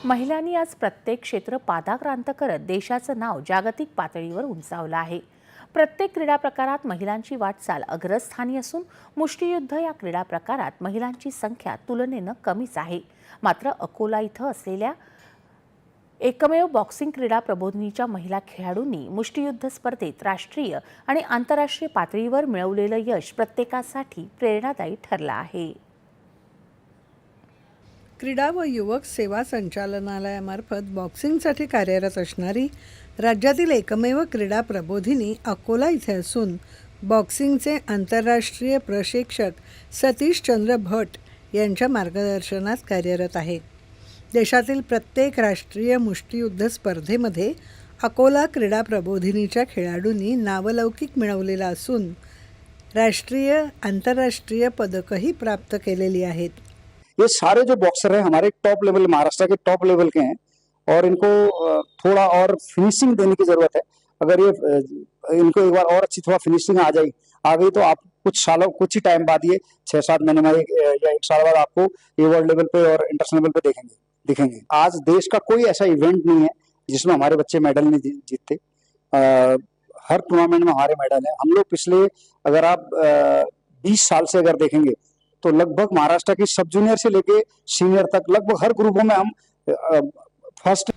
महिलांनी आज प्रत्येक क्षेत्र पादाक्रांत करत देशाचं नाव जागतिक पातळीवर उंचावलं आहे। प्रत्येक क्रीडा प्रकारात महिलांची वाटचाल अग्रस्थानी असून मुष्टियुद्ध या क्रीडा प्रकारात महिलांची संख्या तुलनेनं कमीच आहे। मात्र अकोला इथं असलेल्या एकमेव बॉक्सिंग क्रीडा प्रबोधिनीच्या महिला खेळाडूंनी मुष्टियुद्ध स्पर्धेत राष्ट्रीय आणि आंतरराष्ट्रीय पातळीवर मिळवलेलं यश प्रत्येकासाठी प्रेरणादायी ठरलं आहे। क्रीडा व युवक सेवा संचालनालयामार्फत बॉक्सिंगसाठी कार्यरत असणारी राज्यातील एकमेव क्रीडा प्रबोधिनी अकोला इथे असून बॉक्सिंगचे आंतरराष्ट्रीय प्रशिक्षक सतीश चंद्र भट यांच्या मार्गदर्शनात कार्यरत आहे। देशातील प्रत्येक राष्ट्रीय मुष्टियुद्ध स्पर्धेमध्ये अकोला क्रीडा प्रबोधिनीच्या खेळाडूंनी नावलौकिक मिळवलेला असून राष्ट्रीय आंतरराष्ट्रीय पदकही प्राप्त केलेली आहेत। ये सारे जो बॉक्सर हैं हमारे टॉप लेवल, महाराष्ट्र के टॉप लेवल के हैं और इनको थोड़ा और फिनिशिंग देने की जरूरत है। अगर ये इनको एक बार और अच्छी थोड़ा फिनिशिंग आ गई तो आप कुछ ही टाइम बाद ये 6-7 महीने में या 1 साल बाद आपको ये वर्ल्ड लेवल पे और इंटरनेशनल लेवल पे दिखेंगे। आज देश का कोई ऐसा इवेंट नहीं है जिसमें हमारे बच्चे मेडल नहीं जीतते। हर टूर्नामेंट में हमारे मेडल है। हम लोग पिछले अगर आप 20 साल से अगर देखेंगे तो लगभग महाराष्ट्र की सब जूनियर से लेके सीनियर तक लगभग हर ग्रुपों में हम फर्स्ट।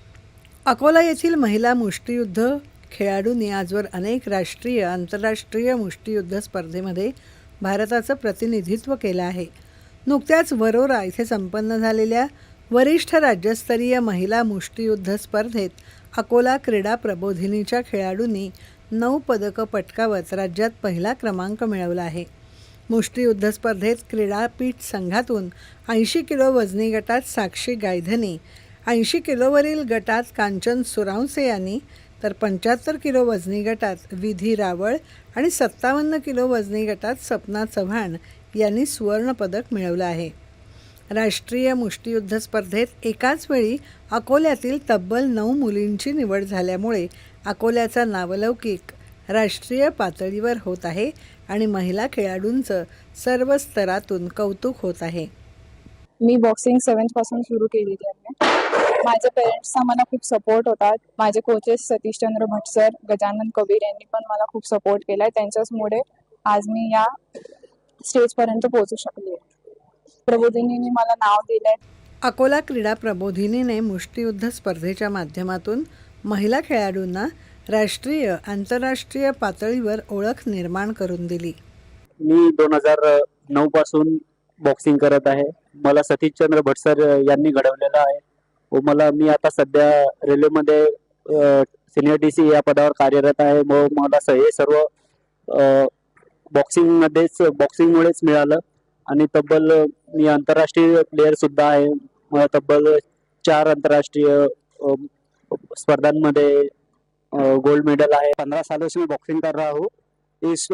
अकोला येथील महिला मुष्टियुद्ध खेळाडूंनी आजवर अनेक राष्ट्रीय आंतरराष्ट्रीय मुष्टियुद्ध स्पर्धेमध्ये भारताचं प्रतिनिधित्व केलं आहे। नुकत्याच वरोरा इथे संपन्न झालेल्या वरिष्ठ राज्यस्तरीय महिला मुष्टियुद्ध स्पर्धेत अकोला क्रीडा प्रबोधिनीच्या खेळाडूंनी 9 पदकं पटकावत राज्यात पहिला क्रमांक मिळवला आहे। मुष्टियुद्ध स्पर्धेत क्रीडापीठ संघातून 80 किलो वजनी गटात साक्षी गायधनी, 80 किलोवरील गटात कांचन सुरावसे यांनी तर 75 किलो वजनी गटात विधी रावळ आणि 57 किलो वजनी गटात सपना चव्हाण यांनी सुवर्णपदक मिळवलं आहे। राष्ट्रीय मुष्टियुद्ध स्पर्धेत एकाच वेळी अकोल्यातील तब्बल 9 मुलींची निवड झाल्यामुळे अकोल्याचा नावलौकिक राष्ट्रीय पातळीवर होत आहे आणि महिला खेळाडूंचं सर्व स्तरातून कौतुक होत आहे। मी बॉक्सिंग 7th पासून सुरू केलेली आहे। माझे पेरेंट्सचा मला खूप सपोर्ट होता। माझे कोचेस सतीश चंद्र भट सर, गजानन कबीर यांनी पण मला खूप सपोर्ट केलाय। त्यांच्याचमुळे आज मी या स्टेजपर्यंत पोहोचू शकले। प्रबोधिनीने मला नाव दिलंय। अकोला क्रीडा प्रबोधिनीने मुष्टियुद्ध स्पर्धेच्या माध्यमातून महिला खेळाडूंना राष्ट्रीय आंतरराष्ट्रीय पातळीवर ओळख निर्माण करून दिली। मी 2009 पासून बॉक्सिंग करत आहे। मला सतीश चंद्र भट सर यांनी घडवलेलं आहे व मी आता सध्या रेल्वेमध्ये सिनियर डीसी या पदावर कार्यरत आहे व मला हे सर्व बॉक्सिंगमुळेच मिळालं आणि तब्बल मी आंतरराष्ट्रीय प्लेयर सुद्धा आहे। मला तब्बल 4 आंतरराष्ट्रीय स्पर्धांमध्ये गोल्ड मेडल है। 15 सालों से मैं बॉक्सिंग कर रहा हूँ। इस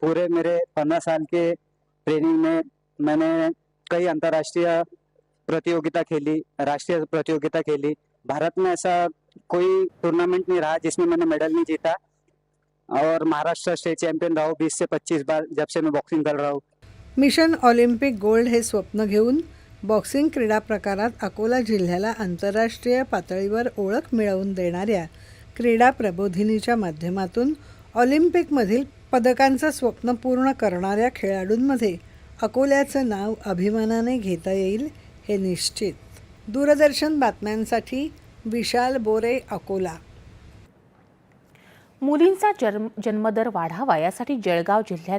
पूरे मेरे 15 साल के ट्रेनिंग में मैंने कई अंतर्राष्ट्रीय प्रतियोगिता खेली, राष्ट्रीय प्रतियोगिता खेली। भारत में ऐसा कोई टूर्नामेंट नहीं रहा जिसमें मैंने मेडल नहीं जीता और महाराष्ट्र स्टेट चैंपियन रहा हूँ 20 से 25 बार जब से मैं बॉक्सिंग कर रहा हूँ। मिशन ऑलिम्पिक गोल्ड हे स्वप्न घेऊन बॉक्सिंग क्रीडा प्रकारात अकोला जिल्ह्याला आंतरराष्ट्रीय पातळीवर ओळख मिळवून देणाऱ्या क्रीडा प्रबोधिनीच्या माध्यमातून ऑलिम्पिकमधील पदकांचं स्वप्न पूर्ण करणाऱ्या खेळाडूंमध्ये अकोल्याचं नाव अभिमानाने घेता येईल हे निश्चित। दूरदर्शन बातम्यांसाठी विशाल बोरे, अकोला। मुलींचा जन्मदर वाढावा यासाठी जळगाव जिल्ह्यात